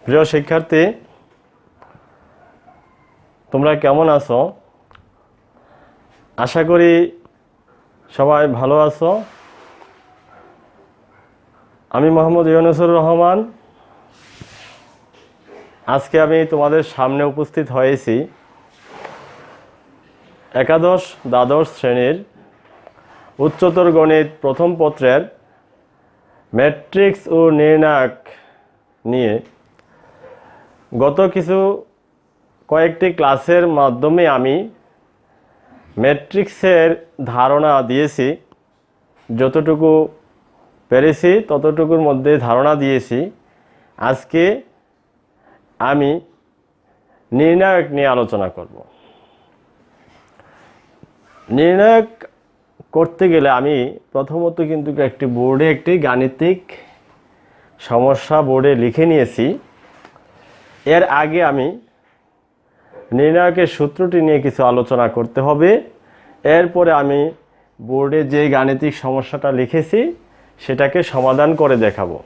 প্রিয় শিক্ষার্থী, তোমরা কেমন আছো? আশা করি সবাই ভালো আছো। আমি মোহাম্মদ ইউনুসুর রহমান। আজকে আমি তোমাদের সামনে উপস্থিত হয়েছি একাদশ দ্বাদশ শ্রেণীর উচ্চতর গণিত প্রথম পত্রের ম্যাট্রিক্স ও নির্ণায়ক নিয়ে। গত কয়েকটি ক্লাসের মাধ্যমে আমি ম্যাট্রিক্সের ধারণা দিয়েছি, যতটুকু পেরেছি ততটুকুর মধ্যে ধারণা দিয়েছি। আজকে আমি নির্ণায়ক নিয়ে আলোচনা করব। নির্ণায়ক করতে গেলে আমি প্রথমত কিন্তু একটি গাণিতিক সমস্যা বোর্ডে লিখে নিয়েছি। এর আগে আমি নির্ণায়কের সূত্রটি নিয়ে কিছু আলোচনা করতে হবে। এরপরে আমি বোর্ডে যে গাণিতিক সমস্যাটা লিখেছি সেটাকে সমাধান করে দেখাবো।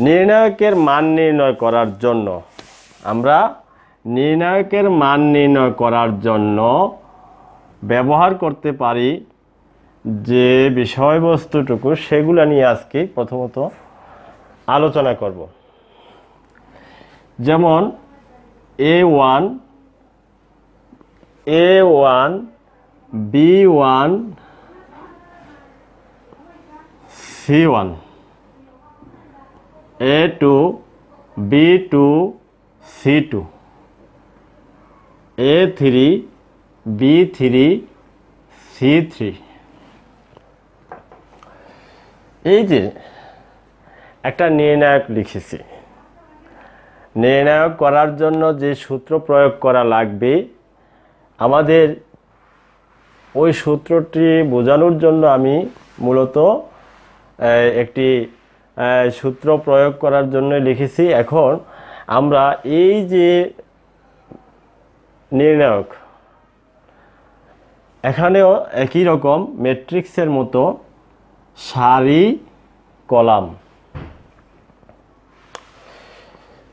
নির্ণায়কের মান নির্ণয় করার জন্য আমরা ব্যবহার করতে পারি যে বিষয়বস্তুটুকু, সেগুলো নিয়ে আজকে প্রথমত আলোচনা করব। যেমন A1, B1, C1, A2, B2, C2, A3, B3, C3। এই যে একটা নির্ণায়ক লিখেছি, নির্ণায়ক করার জন্য যে সূত্র প্রয়োগ করা লাগবে, আমাদের ওই সূত্রটি বোঝানোর জন্য আমি মূলত একটি সূত্র প্রয়োগ করার জন্য লিখেছি। এখন আমরা এই যে নির্ণায়ক, এখানেও একই রকম ম্যাট্রিক্সের মতো সারি কলাম,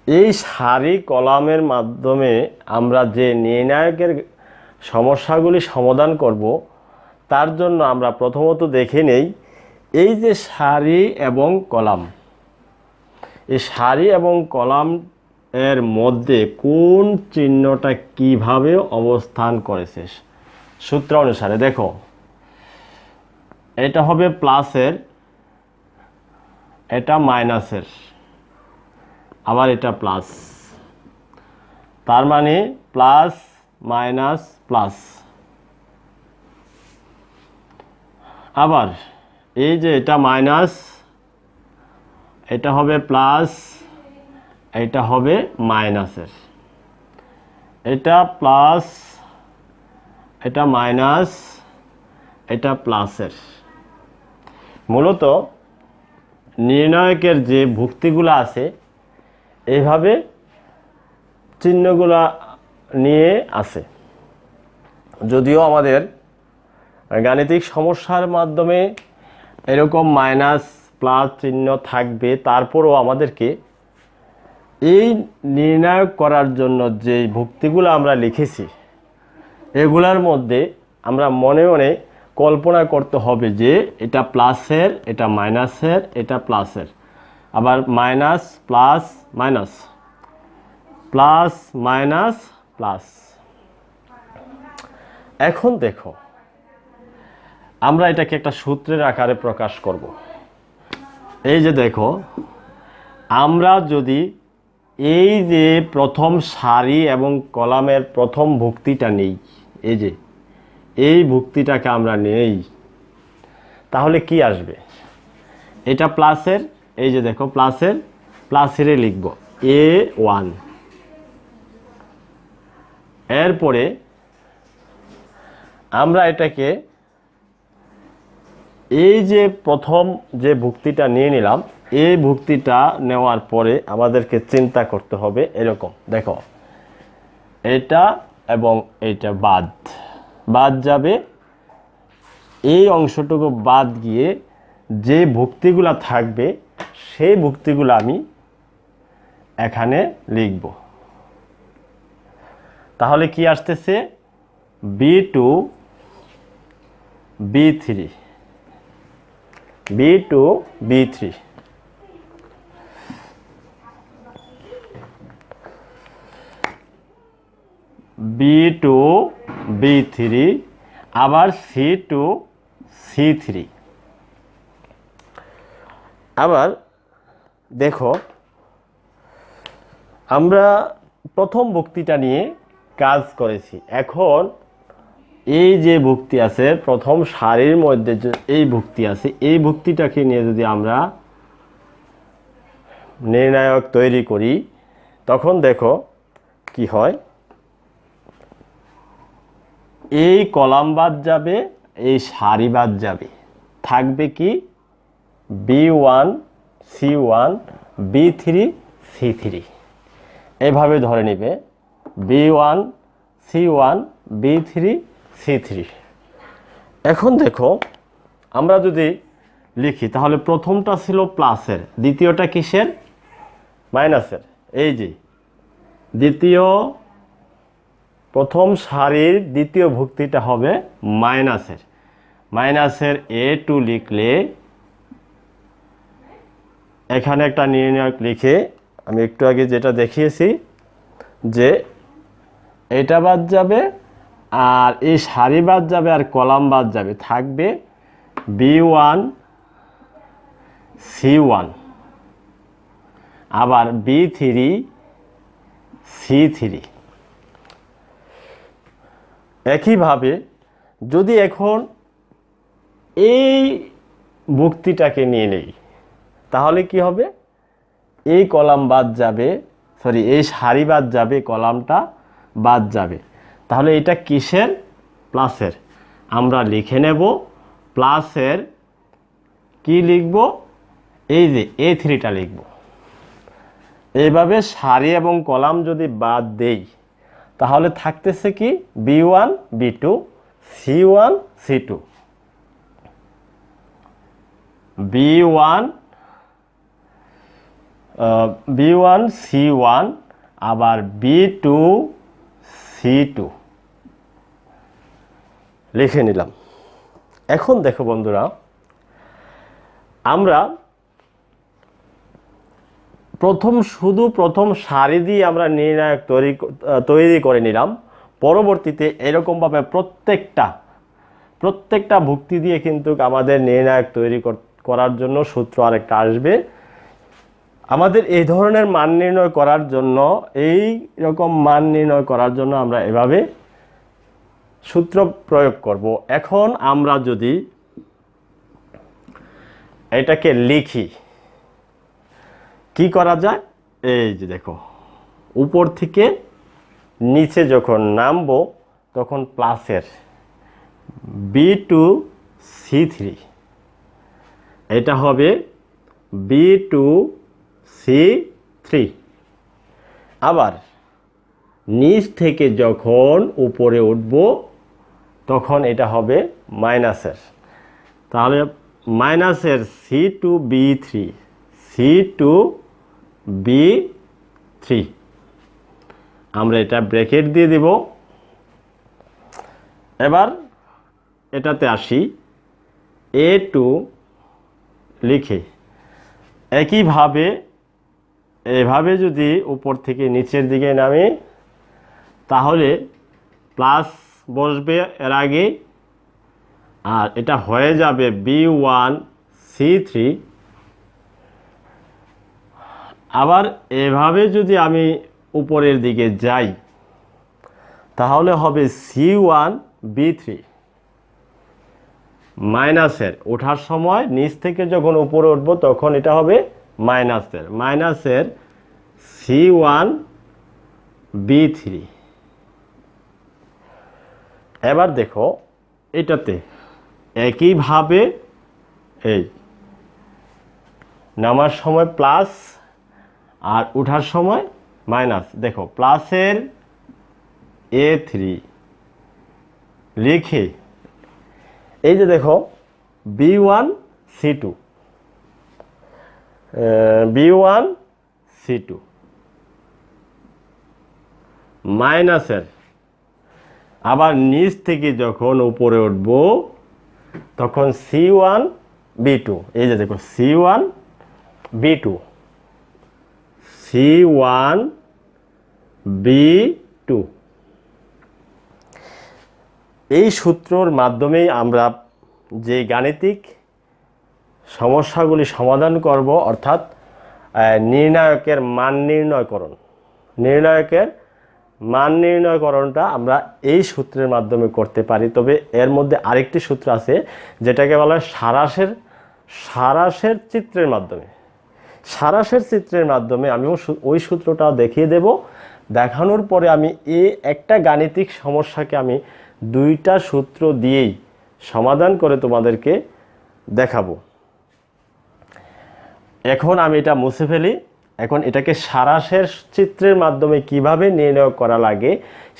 এই সারি কলামের মাধ্যমে আমরা যে নির্ণায়কের সমস্যাগুলি সমাধান করব, তার জন্য আমরা প্রথমত দেখে নেই এই যে সারি এবং কলাম, এই সারি এবং কলাম এর মধ্যে কোন চিহ্নটা কিভাবে অবস্থান করেছে সূত্র অনুসারে। দেখো, এটা হবে প্লাসের, এটা মাইনাসের, আবার এটা প্লাস, তার মানে প্লাস মাইনাস প্লাস। আবার এই যে এটা মাইনাস, এটা হবে প্লাস, এটা হবে মাইনাসের, এটা প্লাস, এটা মাইনাস, এটা প্লাসের। মূলত নির্ণায়কের যে ভুক্তিগুলো আছে এইভাবে চিহ্নগুলা নিয়ে আছে। যদিও আমাদের গাণিতিক সমস্যার মাধ্যমে এরকম মাইনাস প্লাস চিহ্ন থাকবে, তারপরও আমাদেরকে এই নির্ণায়ক করার জন্য যে ভুক্তিগুলো আমরা লিখেছি, এগুলার মধ্যে আমরা মনে মনে কল্পনা করতে হবে যে এটা প্লাসের, এটা মাইনাসের, এটা প্লাসের, আবার minus plus minus, plus minus plus. এখন দেখো, আমরা এটাকে একটা সূত্রের আকারে প্রকাশ করব। এই যে দেখো, আমরা যদি এই যে প্রথম সারি এবং কলামের প্রথম ভুক্তিটা নেই, এই যে এই ভুক্তিটাকে আমরা নেই, তাহলে কি আসবে? এটা প্লাসের, এই যে দেখো প্লাসের, প্লাসের লিখব A1। এরপরে আমরা এটাকে এই যে প্রথম যে ভুক্তিটা নিয়ে নিলাম, এই ভুক্তিটা নেওয়ার পরে আমাদেরকে চিন্তা করতে হবে এরকম। দেখো, এটা এবং এইটা বাদ যাবে, এই অংশটুকু বাদ গিয়ে যে ভুক্তিগুলা থাকবে সেই ভুক্তিগুলো আমি এখানে লিখব। তাহলে কি আসতেছে B2 B3 B2 B3 B2 B3 আবার C2 C3। আবার দেখো আমরা প্রথম ভুক্তিটা নিয়ে কাজ করেছি। এখন এই যে ভুক্তি আছে প্রথম সারির মধ্যে যে এই ভুক্তি আছে এই ভুক্তিটাকে নিয়ে যদি আমরা নির্ণায়ক তৈরি করি তখন দেখো কি হয়, এই কলাম বাদ যাবে, এই সারি বাদ যাবে, থাকবে কি B1 C1 B3 C3। এভাবে ধরে নেবে B1 C1 B3 C3। এখন দেখো আমরা যদি লিখি তাহলে প্রথমটা ছিল প্লাসের, দ্বিতীয়টা কিসের, মাইনাসের। এই যে দ্বিতীয় প্রথম সারির দ্বিতীয় ভুক্তিটা হবে মাইনাসের। মাইনাসের A2 লিখলে এখানে একটা নির্ণায়ক লিখে আমি একটু আগে যেটা দেখিয়েছি যে এটা বাদ যাবে আর এই সারি বাদ যাবে আর কলাম বাদ যাবে, থাকবে B1 C1 আবার B3 C3। একইভাবে যদি এখন এই ভুক্তিটাকে নিয়ে নেই তাহলে কি হবে, এই কলাম বাদ যাবে, সরি এই সারি বাদ যাবে, কলামটা বাদ যাবে। তাহলে এটা কিসের, প্লাসের। আমরা লিখে নেব প্লাসের কি লিখব, এই যে A3টা লিখব। এইভাবে সারি এবং কলাম যদি বাদ দেই তাহলে থাকতেছে কি B1 B2 C1 C2 B1 C1 আবার B2 C2 লিখে নিলাম। এখন দেখো বন্ধুরা আমরা শুধু প্রথম সারি দিয়ে আমরা নির্ণায়ক তৈরি করে নিলাম। পরবর্তীতে এরকমভাবে প্রত্যেকটা ভুক্তি দিয়ে কিন্তু আমাদের নির্ণায়ক তৈরি করার জন্য সূত্র আরেকটা আসবে। আমাদের এই ধরনের মান নির্ণয় করার জন্য, এই রকম মান নির্ণয় করার জন্য আমরা এভাবে সূত্র প্রয়োগ করব। এখন আমরা যদি এটাকে লিখি কি করা যায়, এই যে দেখো উপর থেকে নিচে যখন নামবো তখন প্লাসের B2 C3 এটা হবে B2 C3। আবার নিচ থেকে যখন উপরে উঠব তখন এটা হবে মাইনাসের। তাহলে মাইনাসের C2 B3 C2 B3 আমরা এটা ব্র্যাকেট দিয়ে দিব। এবার এটাতে আসি, A2 লিখে একইভাবে এভাবে যদি উপর থেকে নিচের দিকে নামি তাহলে প্লাস বসবে এর আগে আর এটা হয়ে যাবে B1 C3। আবার এভাবে যদি আমি উপরের দিকে যাই তাহলে হবে C1 B3। মাইনাসের ওঠার সময় নিচ থেকে যখন উপরে উঠব তখন এটা হবে মাইনাসের C1 B3। এবার দেখো এটাতে একইভাবে এই নামার সময় প্লাস আর উঠার সময় মাইনাস। দেখো প্লাসের A3 লিখে এই যে দেখো B1 C2 B1 C2 মাইনাসের, আবার নিচ থেকে যখন উপরে উঠব তখন C1 B2, এই যে দেখো C1 B2 C1 B2, এই সূত্রর মাধ্যমেই আমরা যে গাণিতিক সমস্যাগুলি সমাধান করব, অর্থাৎ নির্ণায়কের মান নির্ণয়করণটা আমরা এই সূত্রের মাধ্যমে করতে পারি। তবে এর মধ্যে আরেকটি সূত্র আছে যেটাকে বলা হয় সারাশের চিত্রের মাধ্যমে। সারাশের চিত্রের মাধ্যমে আমি ওই সূত্রটাও দেখিয়ে দেব। দেখানোর পরে আমি এই একটা গাণিতিক সমস্যাকে আমি দুইটা সূত্র দিয়েই সমাধান করে তোমাদেরকে দেখাবো। এখন আমি এটা মুছে ফেলি। এখন এটাকে সারাশের চিত্রের মাধ্যমে কিভাবে নির্ণয় করা লাগে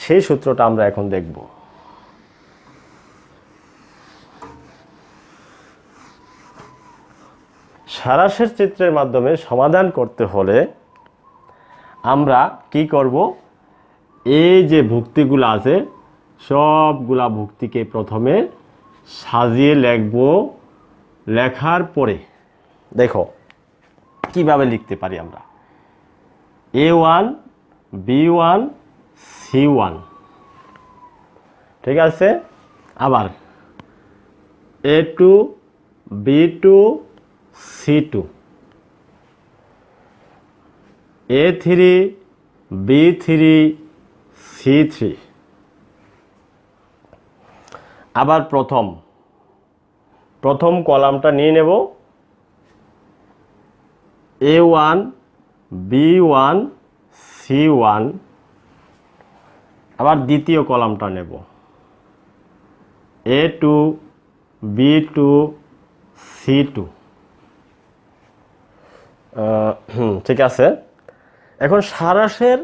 সেই সূত্রটা আমরা এখন দেখব। সারাশের চিত্রের মাধ্যমে সমাধান করতে হলে আমরা কি করব, এই যে ভুক্তিগুলো আছে সবগুলা ভুক্তিকে প্রথমে সাজিয়ে লিখব। লেখার পরে দেখো কিভাবে লিখতে পারি আমরা, A1 B1 C1, ঠিক আছে। আবার A2 B2 C2, A3 B3 C3। আবার প্রথম কলামটা নিয়ে নেব, A1 B1 C1। আবার দ্বিতীয় কলামটা নেব, A2 B2 C2। ঠিক আছে। এখন সারাশের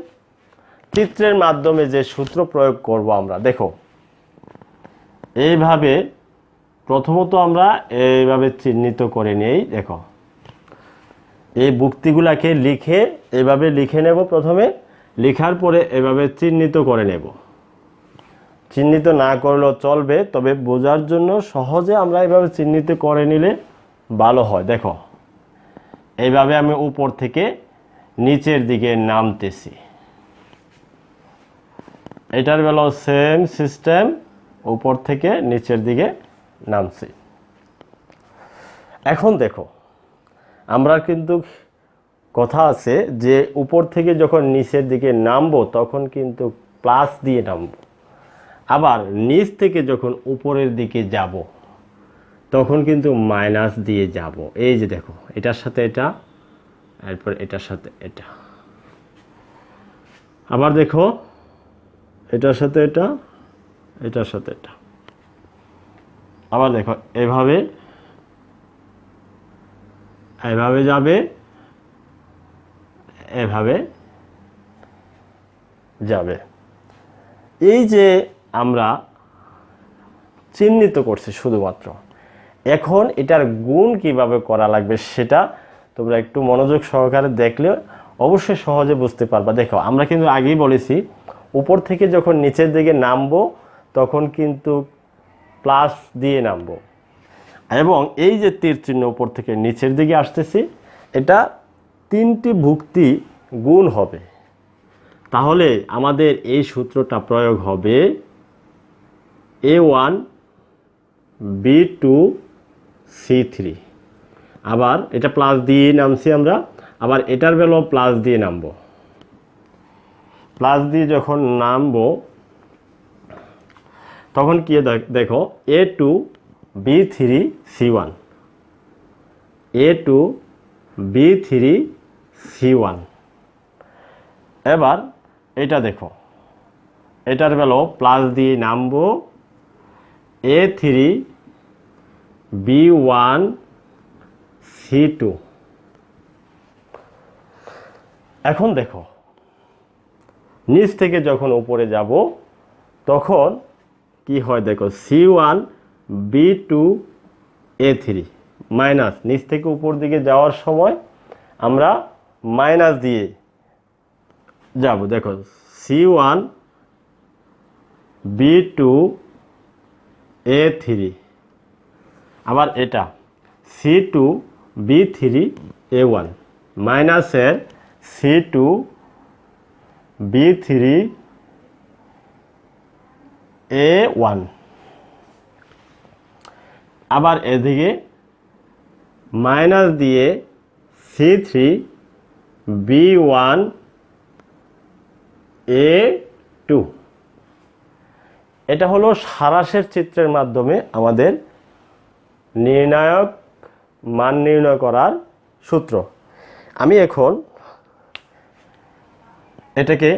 চিত্রের মাধ্যমে যে সূত্র প্রয়োগ করব আমরা, দেখো এইভাবে প্রথমত আমরা এইভাবে চিহ্নিত করে নেই। দেখো এই ভুক্তিগুলাকে এইভাবে লিখে নেব প্রথমে, লেখার পরে এভাবে চিহ্নিত করে নেব। চিহ্নিত না করলেও চলবে, তবে বোঝার জন্য সহজে আমরা এইভাবে চিহ্নিত করে নিলে ভালো হয়। দেখো এইভাবে আমি উপর থেকে নিচের দিকে নামতেছি, এটার বেলা সেম সিস্টেম, উপর থেকে নিচের দিকে নামছি। এখন দেখো আমরা কিন্তু কথা আছে যে উপর থেকে যখন নিচের দিকে নামবো তখন কিন্তু প্লাস দিয়ে নামবো, আবার নিচ থেকে যখন উপরের দিকে যাব তখন কিন্তু মাইনাস দিয়ে যাব। এই যে দেখো এটার সাথে এটা, এরপর এটার সাথে এটা, আবার দেখো এটার সাথে এটা, এটার সাথে এটা, আবার দেখো এভাবে যাবে, এভাবে যাবে। এই যে আমরা চিহ্নিত করছি শুধুমাত্র, এখন এটার গুণ কিভাবে করা লাগবে সেটা তোমরা একটু মনোযোগ সহকারে দেখলে অবশ্যই সহজে বুঝতে পারবা। দেখো আমরা কিন্তু আগেই বলেছি উপর থেকে যখন নিচের দিকে নামবো তখন কিন্তু প্লাস দিয়ে নামবো, এবং এই যে তীর চিহ্ন উপর থেকে নিচের দিকে আসতেছি, এটা তিনটি ভুক্তি গুণ হবে। তাহলে আমাদের এই সূত্রটা প্রয়োগ হবে A1 B2 C3। আবার এটা প্লাস দিয়ে নামছি আমরা, আবার এটার বেলাও প্লাস দিয়ে নামবো। প্লাস দিয়ে যখন নামবো তখন কি দেখো A2 B3 C1, A2 B3 C1। এবার এটা দেখো এটার বেলাও প্লাস দিয়ে নামবো, A3 B1 C2। এখন দেখো নিচ থেকে যখন উপরে যাব তখন কি হয় দেখো C1 B2 A3 মাইনাস, নিচ থেকে উপর দিকে যাওয়ার সময় আমরা মাইনাস দিয়ে যাব। দেখো C1 B2 A3, আবার এটা C2 B3 A1 মাইনাসের C2 B3 A1, আবার এদিকে মাইনাস দিয়ে C3 B1 A2। এটা হলো সারাংশের চিত্রের মাধ্যমে আমাদের নির্ণায়ক মান নির্ণয় করার সূত্র। আমি এখন এটাকে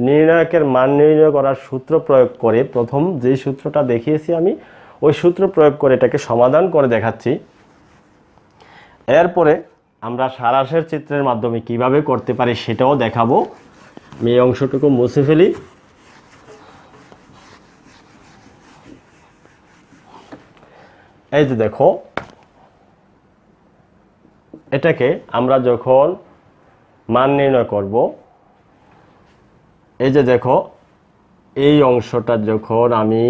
নির্ণায়কের মান নির্ণয় করার সূত্র প্রয়োগ করে প্রথম যে সূত্রটা দেখিয়েছি আমি ওই সূত্র প্রয়োগ করে এটাকে সমাধান করে দেখাচ্ছি। এরপরে আমরা সারাংশের চিত্রের মাধ্যমে কিভাবে করতে পারি সেটাও দেখাবো। আমি এই অংশটুকু মুছে ফেলি। এই যে দেখো, এটাকে আমরা যখন মান নির্ণয় করব, এই যে দেখো এই অংশটা যখন আমি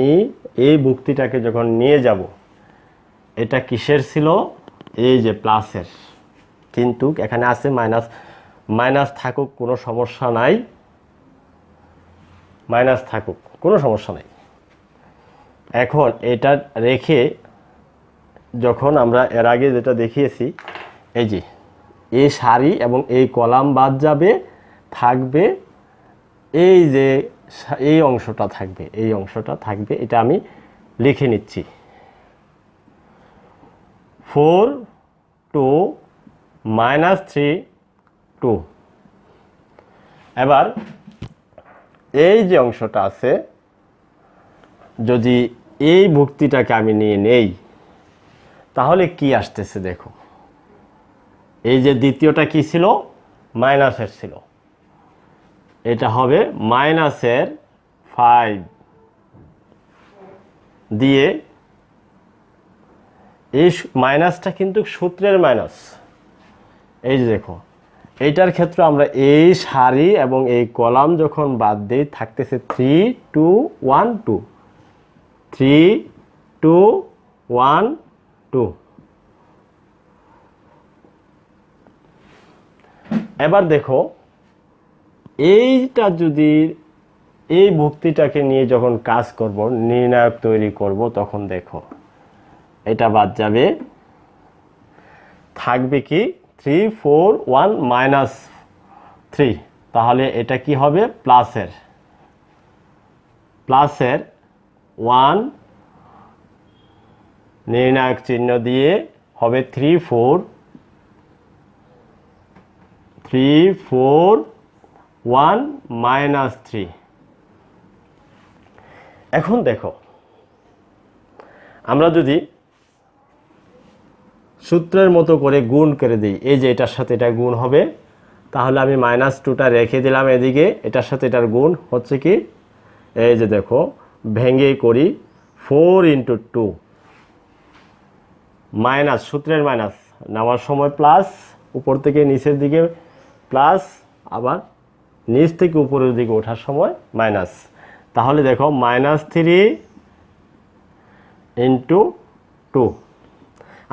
এই ভুক্তিটাকে যখন নিয়ে যাব, এটা কিসের ছিল? এই যে প্লাসের, কিন্তু এখানে আছে মাইনাস। মাইনাস থাকুক, কোনো সমস্যা নাই, মাইনাস থাকুক, কোনো সমস্যা নাই। এখন এটা রেখে যখন আমরা এর আগে যেটা দেখিয়েছি, এই যে এই সারি এবং এই কলাম বাদ যাবে, থাকবে এই যে এই অংশটা থাকবে, এই অংশটা থাকবে। এটা আমি লিখে নিচ্ছি 4 2 -3 2। এবার এই যে অংশটা আছে, যদি এই ভুক্তিটাকে আমি নিয়ে নেই তাহলে কি আসতেছে দেখো। এই যে দ্বিতীয়টা কি ছিল? মাইনাসের ছিল, এটা হবে মাইনাসের 5 দিয়ে, এই মাইনাসটা কিন্তু সূত্রের মাইনাস। এই যে দেখো, এইটার ক্ষেত্রে আমরা এই সারি এবং এই কলাম যখন বাদ দিই থাকতেছে 3 2 1 2, 3 2 1 2। এবার দেখো, এইটা যদি এই ভুক্তিটাকে নিয়ে যখন কাজ করব, নির্ণায়ক তৈরি করব, তখন দেখো এটা বাদ যাবে, থাকবে কি 3 4 1 -3। তাহলে এটা কি হবে? প্লাসের 1 নির্ণায়ক চিহ্ন দিয়ে হবে 3 4 1 -3। এখন দেখো, আমরা যদি সূত্রের মতো করে গুণ করে দিই, এই যে এটার সাথে এটা গুণ হবে, তাহলে আমি -2টা রেখে দিলাম এদিকে, এটার সাথে এটার গুণ হচ্ছে কি, এই যে দেখো ভেঙে করি 4 × 2 মাইনাস, সূত্রের মাইনাস নেওয়ার সময় প্লাস, উপর থেকে নিচের দিকে প্লাস, আবার নিচ থেকে উপরের দিকে ওঠার সময় মাইনাস। তাহলে দেখো -3 × 2।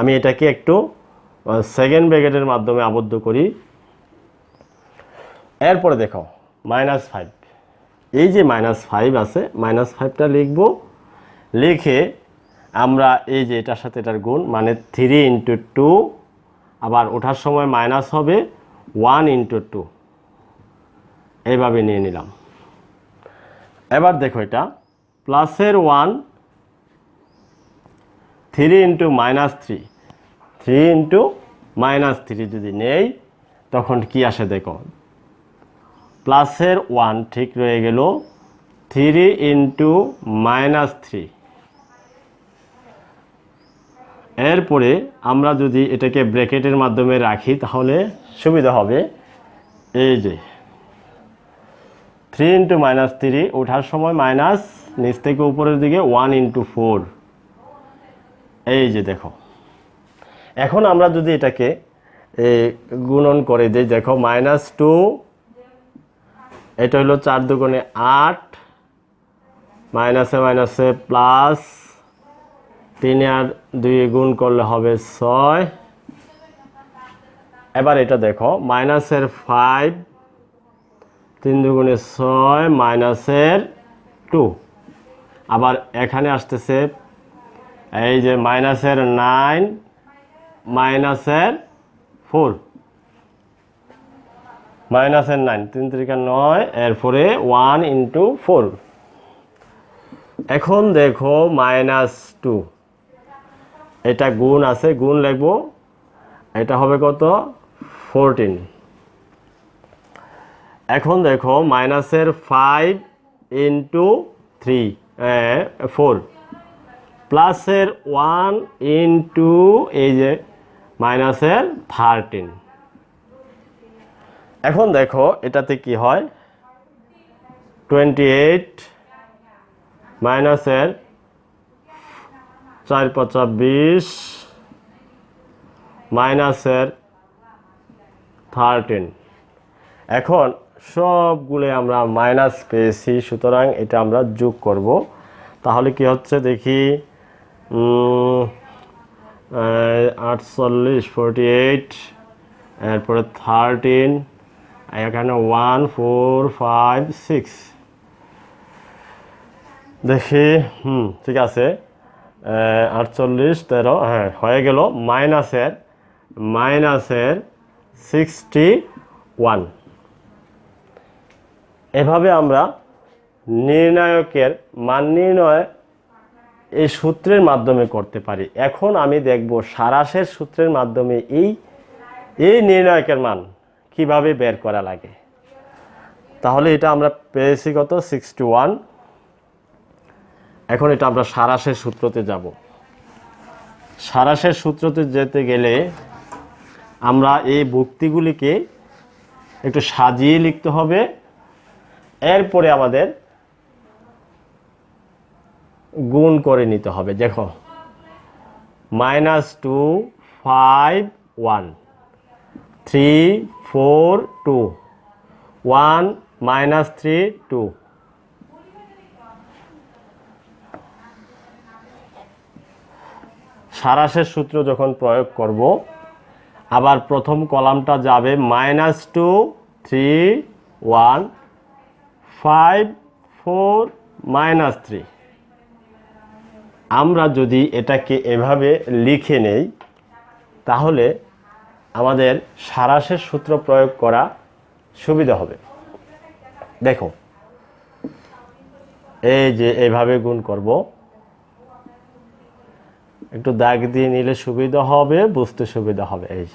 আমি এটাকে একটু সেকেন্ড ব্র্যাকেটের মাধ্যমে আবদ্ধ করি। এরপরে দেখো -5, এই যে -5 আছে, -5টা লিখব, লিখে আমরা এই যে এটার সাথে এটার গুণ, মানে 3 × 2, আবার ওঠার সময় মাইনাস হবে 1 × 2, এইভাবে নিয়ে নিলাম। এবার দেখো এটা প্লাসের 1 3 × -3, 3 × -3 যদি নেই তখন কি আসে দেখো, প্লাসের 1 ঠিক রয়ে গেল, 3 × -3। এরপরে আমরা যদি এটাকে ব্র্যাকেটের মাধ্যমে রাখি তাহলে সুবিধা হবে। এই যে 3 × -3, ওঠার সময় মাইনাস, নিচ থেকে উপরের দিকে 1 × 4। এই যে দেখো, এখন আমরা যদি এটাকে গুণন করে দিই, দেখো -2 এটা হলো 4 দুগুণে 8, মাইনাসে মাইনাসে প্লাস, 3 আর 2 গুণ করলে হবে 6। এবার এটা দেখো মাইনাসের 5, 3 দুগুণে 6, মাইনাসের 2। আবার এখানে আসতেছে এই যে মাইনাসের 9, মাইনাসের 4, মাইনাসের 9, 3 3 9, এরপরে 1 ইন্টু 4। এখন দেখো -2, এটা গুণ আছে, গুণ লিখবো, এটা হবে কত 14। এখন দেখো মাইনাসের 5 ইন্টু 3 4, প্লাসের 1 ইন্টু এই যে মাইনাসের 13। এখন দেখো এটাতে কি হয় 28, মাইনাসের 4 5 20, মাইনাসের 13। এখন সবগুলো আমরা মাইনাস পেয়েছি, সুতরাং এটা আমরা যোগ করব। তাহলে কি হচ্ছে দেখি 48 48, এরপরে 13, এখানে 1 4 5 6, দেখি ঠিক আছে 48 13, হ্যাঁ হয়ে গেল, মাইনাসের 61। এভাবে আমরা নির্ণায়কের মান নির্ণয় এই সূত্রের মাধ্যমে করতে পারি। এখন আমি দেখব সারাংশের সূত্রের মাধ্যমে এই নির্ণায়কের মান কিভাবে বের করা লাগে। তাহলে এটা আমরা পেয়েছি কত 61। এখন এটা আমরা সারাংশের সূত্রতে যাব। সারাংশের সূত্রতে যেতে গেলে আমরা এই ভুক্তিগুলিকে একটু সাজিয়ে লিখতে হবে। এরপরে আমাদের গুণ করে নিতে হবে। দেখো -2 5 1, 3 4 2, 1 -3 2। সারাংশের সূত্র যখন প্রয়োগ করব, আবার প্রথম কলামটা যাবে -2 3 1 5 4 -3। আমরা যদি এটাকে এভাবে লিখে নেই তাহলে আমাদের সারাংশের সূত্র প্রয়োগ করা সুবিধা হবে। দেখো এই যে এভাবে গুণ করব, একটু দাগ দিয়ে নিলে সুবিধা হবে, বুঝতে সুবিধা হবে। এই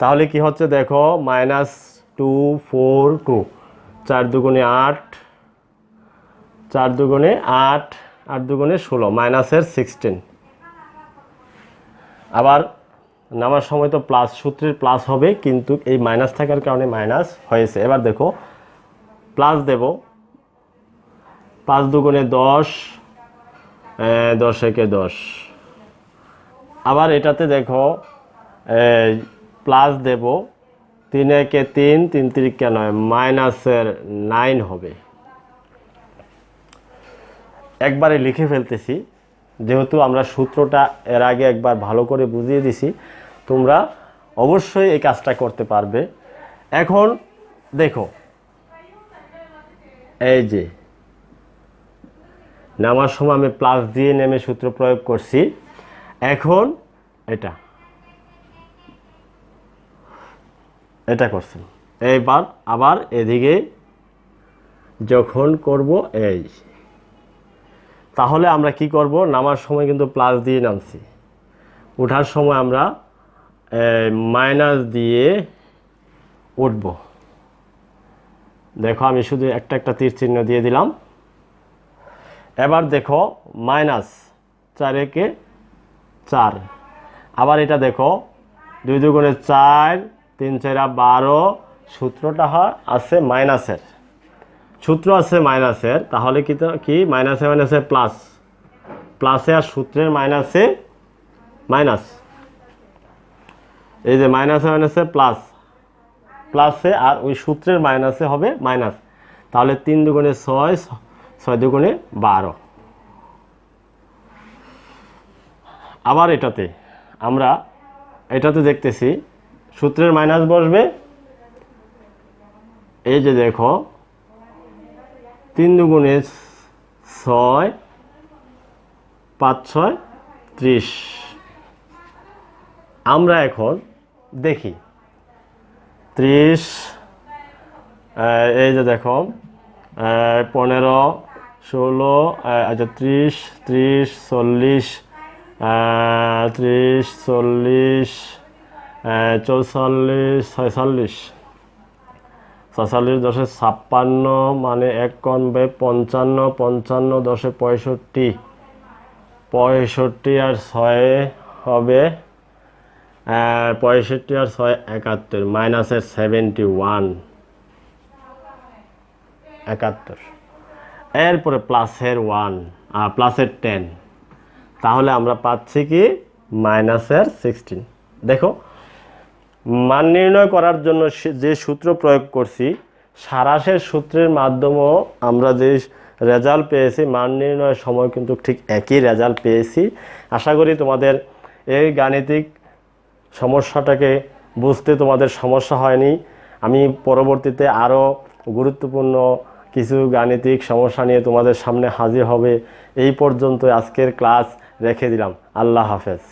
তাহলে কি হচ্ছে দেখো -2 4 2, 4 দুগুণে 8, 4 দুগুণে 8, 8 দুগুণে 16, মাইনাসের 16। আবার নামার সময় তো প্লাস, সূত্রের প্লাস হবে, কিন্তু এই মাইনাস থাকার কারণে মাইনাস হয়েছে। এবার দেখো প্লাস দেব, 5 দুগুণে 10, 10 একে 10। আবার এটাতে দেখো প্লাস দেব, 3 একে 3, 3 3 9, মাইনাসের 9 হবে। একবারে লিখে ফেলতেছি, যেহেতু আমরা সূত্রটা এর আগে একবার ভালো করে বুঝিয়ে দিছি, তোমরা অবশ্যই এই কাজটা করতে পারবে। এখন দেখো এই যে নামার সময় আমি প্লাস দিয়ে নেমে সূত্র প্রয়োগ করছি। এখন এটা করছি। এইবার আবার এদিকে যখন করব এই, তাহলে আমরা কি করব, নামার সময় কিন্তু প্লাস দিয়ে নামছি, ওঠার সময় আমরা মাইনাস দিয়ে উঠব। দেখো আমি শুধু একটা একটা তীর চিহ্ন দিয়ে দিলাম। এবার দেখো -4 একে 4। আবার এটা দেখো 2 দুগুণে 4, 3 4 12, সূত্রটা আছে মাইনাসের, সূত্র আছে মাইনাসের। তাহলে কি মাইনাসে মাইনাসে প্লাস, প্লাসে আর সূত্রের মাইনাসে মাইনাস, এই যে মাইনাসে মাইনাসে প্লাস প্লাসে আর ওই সূত্রের মাইনাসে হবে মাইনাস। তাহলে 3 দুগুণে 6, 6 দুগুণে 12। আবার আমরা এটাতে দেখতেছি সূত্রের মাইনাস বসবে। এই যে দেখো 3 দুগুণে 6, 5 6 30। আমরা এখন দেখি 30, এই যে দেখো 15, 16, আচ্ছা 30, 30, 40, 30, 40, 44, 46, 46 10 56, মানে 1 কমবে 55, 55 10 65, 65 আর 6 হবে 65 আর 6 71, মাইনাসের 71, 71। এরপরে প্লাসের 1 আর প্লাসের 10। তাহলে আমরা পাচ্ছি কি মাইনাসের 16। দেখো মান নির্ণয় করার জন্য যে সূত্র প্রয়োগ করছি, সারাংশের সূত্রের মাধ্যমেও আমরা যে রেজাল্ট পেয়েছি, মান নির্ণয়ের সময় কিন্তু ঠিক একই রেজাল্ট পেয়েছি। আশা করি তোমাদের এই গাণিতিক সমস্যাটাকে বুঝতে তোমাদের সমস্যা হয়নি। আমি পরবর্তীতে আরও গুরুত্বপূর্ণ কিছু গাণিতিক সমস্যা নিয়ে তোমাদের সামনে হাজির হবে। এই পর্যন্ত আজকের ক্লাস রেখে দিলাম। আল্লাহ হাফেজ।